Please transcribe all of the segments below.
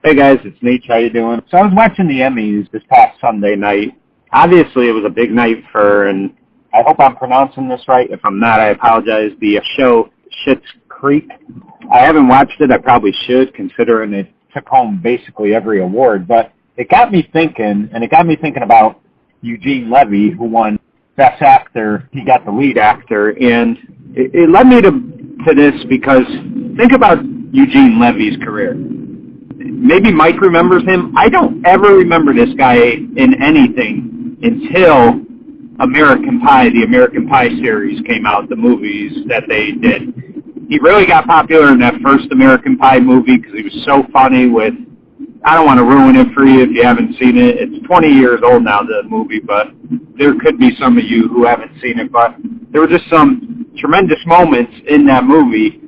Hey guys, it's Neech. How you doing? So I was watching the Emmys this past Sunday night. Obviously, it was a big night for, and I hope I'm pronouncing this right. If I'm not, I apologize. The show Schitt's Creek. I haven't watched it. I probably should, considering it took home basically every award. But it got me thinking, and it got me thinking about Eugene Levy, who won Best Actor. He got the lead actor, and it led me to this because think about Eugene Levy's career. Maybe Mike remembers him. I don't ever remember this guy in anything until American Pie, the American Pie series came out, the movies that they did. He really got popular in that first American Pie movie because he was so funny with, I don't want to ruin it for you if you haven't seen it. It's 20 years old now, the movie, but there could be some of you who haven't seen it. But there were just some tremendous moments in that movie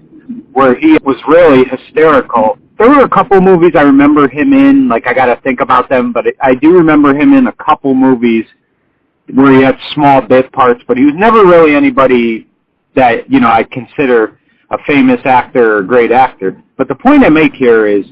where he was really hysterical. There were a couple movies I remember him in, like I got to think about them, but I do remember him in a couple movies where he had small bit parts, but he was never really anybody that, you know, I consider a famous actor or a great actor. But the point I make here is,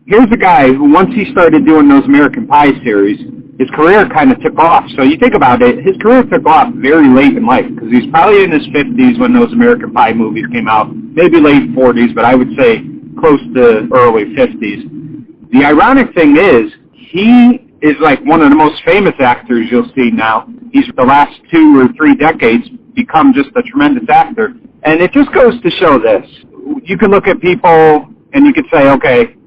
here's a guy who once he started doing those American Pie series, his career kind of took off. So you think about it, his career took off very late in life, because he's probably in his 50s when those American Pie movies came out, maybe late 40s, but I would say close to early 50s. The ironic thing is, he is like one of the most famous actors you'll see now. He's the last 2 or 3 decades become just a tremendous actor. And it just goes to show this. You can look at people and you could say, okay,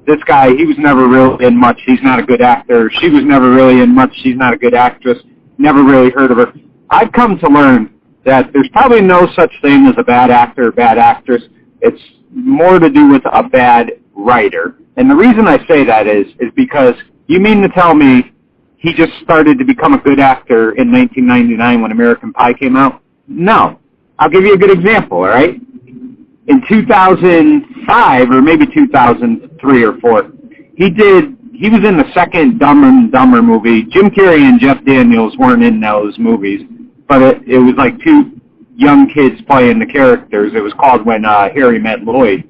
this guy, he was never really in much. He's not a good actor. She was never really in much. She's not a good actress. Never really heard of her. I've come to learn that there's probably no such thing as a bad actor or bad actress. It's more to do with a bad writer. And the reason I say that is because you mean to tell me he just started to become a good actor in 1999 when American Pie came out? No. I'll give you a good example, all right? In 2005, or maybe 2003 or 4, he was in the second Dumb and Dumber movie. Jim Carrey and Jeff Daniels weren't in those movies, but it was like 2 young kids playing the characters. It was called When Harry Met Lloyd.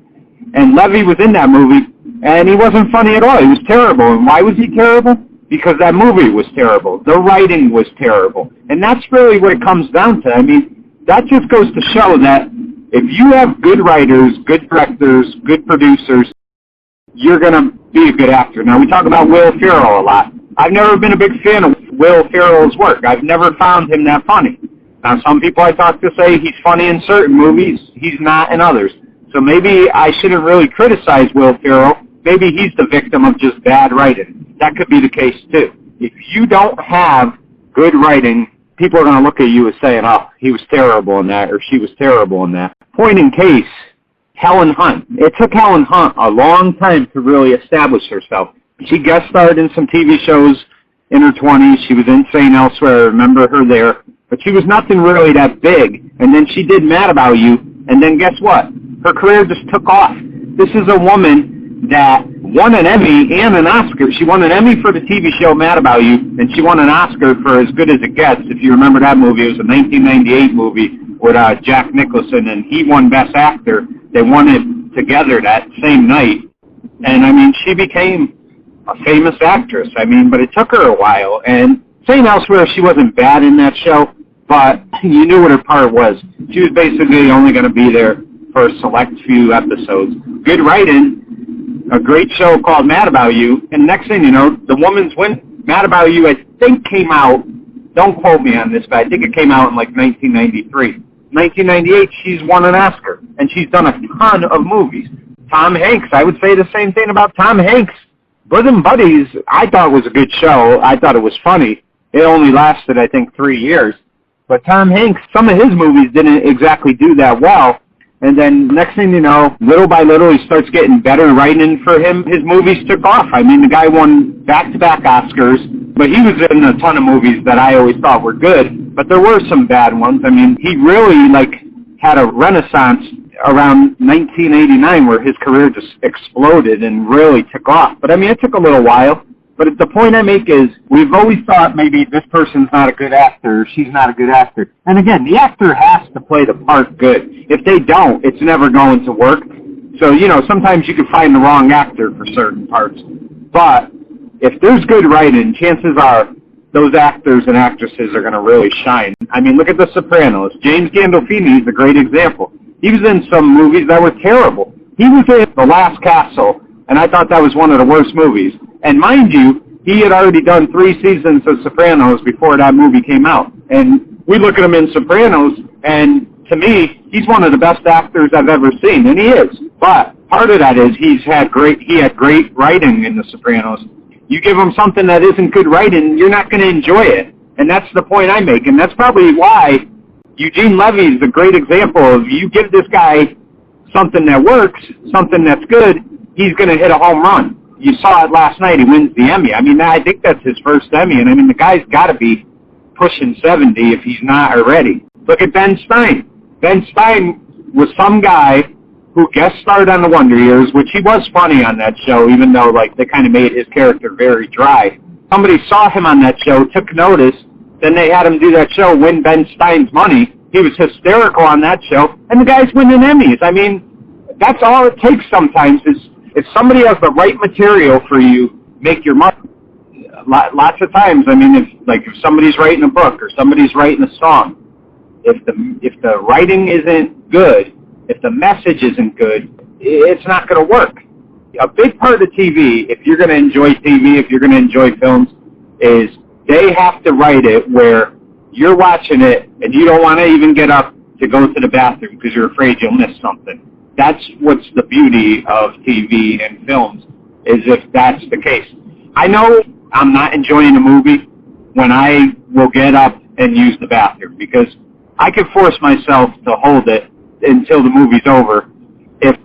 And Levy was in that movie, and he wasn't funny at all. He was terrible. And why was he terrible? Because that movie was terrible. The writing was terrible. And that's really what it comes down to. I mean, that just goes to show that if you have good writers, good directors, good producers, you're going to be a good actor. Now, we talk about Will Ferrell a lot. I've never been a big fan of Will Ferrell's work. I've never found him that funny. Now, some people I talk to say he's funny in certain movies, he's not in others. So maybe I shouldn't really criticize Will Ferrell. Maybe he's the victim of just bad writing. That could be the case, too. If you don't have good writing, people are going to look at you as saying, oh, he was terrible in that, or she was terrible in that. Point in case, Helen Hunt. It took Helen Hunt a long time to really establish herself. She guest starred in some TV shows in her 20s. She was in St. Elsewhere. I remember her there. But she was nothing really that big. And then she did Mad About You. And then guess what? Her career just took off. This is a woman that won an Emmy and an Oscar. She won an Emmy for the TV show Mad About You, and she won an Oscar for As Good as It Gets. If you remember that movie, it was a 1998 movie with Jack Nicholson, and he won Best Actor. They won it together that same night. And, I mean, she became a famous actress. I mean, but it took her a while. And St. Elsewhere, she wasn't bad in that show, but you knew what her part was. She was basically only going to be there for a select few episodes. Good writing, a great show called Mad About You, and next thing you know, the woman's win. Mad About You, I think, came out, don't quote me on this, but I think it came out in like 1993. 1998, she's won an Oscar, and she's done a ton of movies. Tom Hanks, I would say the same thing about Tom Hanks. Bosom Buddies, I thought was a good show. I thought it was funny. It only lasted, I think, 3 years. But Tom Hanks, some of his movies didn't exactly do that well. And then next thing you know, little by little, he starts getting better writing for him. His movies took off. I mean, the guy won back-to-back Oscars, but he was in a ton of movies that I always thought were good. But there were some bad ones. I mean, he really, had a renaissance around 1989 where his career just exploded and really took off. But, I mean, it took a little while. But the point I make is we've always thought maybe this person's not a good actor or she's not a good actor. And again, the actor has to play the part good. If they don't, it's never going to work. So, sometimes you can find the wrong actor for certain parts. But if there's good writing, chances are those actors and actresses are going to really shine. I mean, look at The Sopranos. James Gandolfini is a great example. He was in some movies that were terrible. He was in The Last Castle, and I thought that was one of the worst movies. And mind you, he had already done 3 seasons of Sopranos before that movie came out. And we look at him in Sopranos, and to me, he's one of the best actors I've ever seen, and he is. But part of that is he had great writing in The Sopranos. You give him something that isn't good writing, you're not going to enjoy it. And that's the point I make, and that's probably why Eugene Levy is a great example of you give this guy something that works, something that's good, he's going to hit a home run. You saw it last night, he wins the Emmy. I mean, I think that's his first Emmy, and I mean, the guy's got to be pushing 70 if he's not already. Look at Ben Stein. Ben Stein was some guy who guest starred on The Wonder Years, which he was funny on that show, even though they kind of made his character very dry. Somebody saw him on that show, took notice, then they had him do that show, win Ben Stein's money. He was hysterical on that show, and the guy's winning Emmys. I mean, that's all it takes sometimes is if somebody has the right material for you, make your money. Lots of times, I mean, if somebody's writing a book or somebody's writing a song, if the writing isn't good, if the message isn't good, it's not going to work. A big part of TV, if you're going to enjoy TV, if you're going to enjoy films, is they have to write it where you're watching it and you don't want to even get up to go to the bathroom because you're afraid you'll miss something. That's what's the beauty of TV and films, is if that's the case. I know I'm not enjoying a movie when I will get up and use the bathroom because I can force myself to hold it until the movie's over if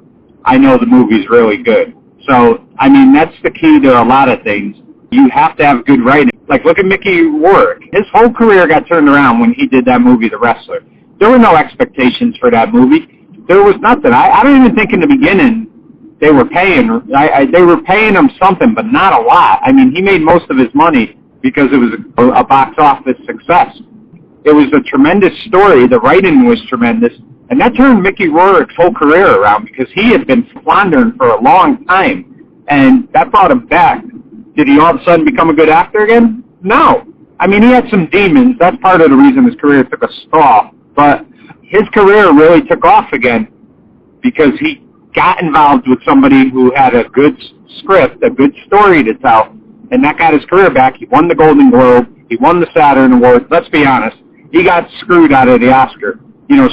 I know the movie's really good. So, I mean, that's the key to a lot of things. You have to have good writing. Like, look at Mickey Rourke. His whole career got turned around when he did that movie, The Wrestler. There were no expectations for that movie. There was nothing. I don't even think in the beginning they were paying. They were paying him something, but not a lot. I mean, he made most of his money because it was a box office success. It was a tremendous story. The writing was tremendous. And that turned Mickey Rourke's whole career around because he had been floundering for a long time. And that brought him back. Did he all of a sudden become a good actor again? No. I mean, he had some demons. That's part of the reason his career took a stall. But his career really took off again because he got involved with somebody who had a good script, a good story to tell, and that got his career back. He won the Golden Globe. He won the Saturn Award. Let's be honest. He got screwed out of the Oscar.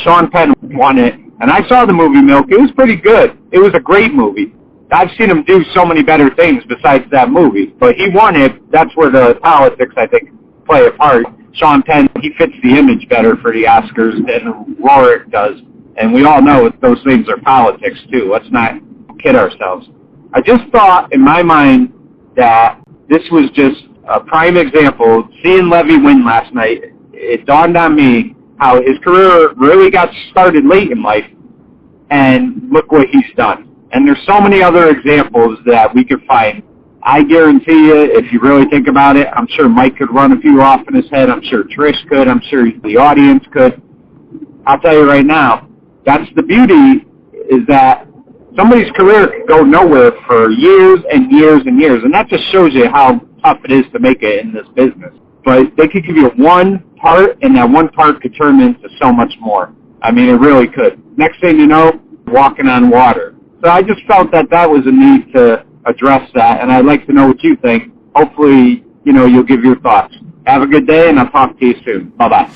Sean Penn won it, and I saw the movie Milk. It was pretty good. It was a great movie. I've seen him do so many better things besides that movie, but he won it. That's where the politics, I think, play a part. Sean Penn, he fits the image better for the Oscars than Rourke does, and we all know those things are politics, too. Let's not kid ourselves. I just thought, in my mind, that this was just a prime example. Seeing Levy win last night, it dawned on me how his career really got started late in life, and look what he's done. And there's so many other examples that we could find. I guarantee you, if you really think about it, I'm sure Mike could run a few off in his head. I'm sure Trish could. I'm sure the audience could. I'll tell you right now, that's the beauty, is that somebody's career could go nowhere for years and years and years. And that just shows you how tough it is to make it in this business. But they could give you one part, and that one part could turn into so much more. I mean, it really could. Next thing you know, walking on water. So I just felt that was a need to address that, and I'd like to know what you think. Hopefully, you'll give your thoughts. Have a good day, and I'll talk to you soon. Bye-bye.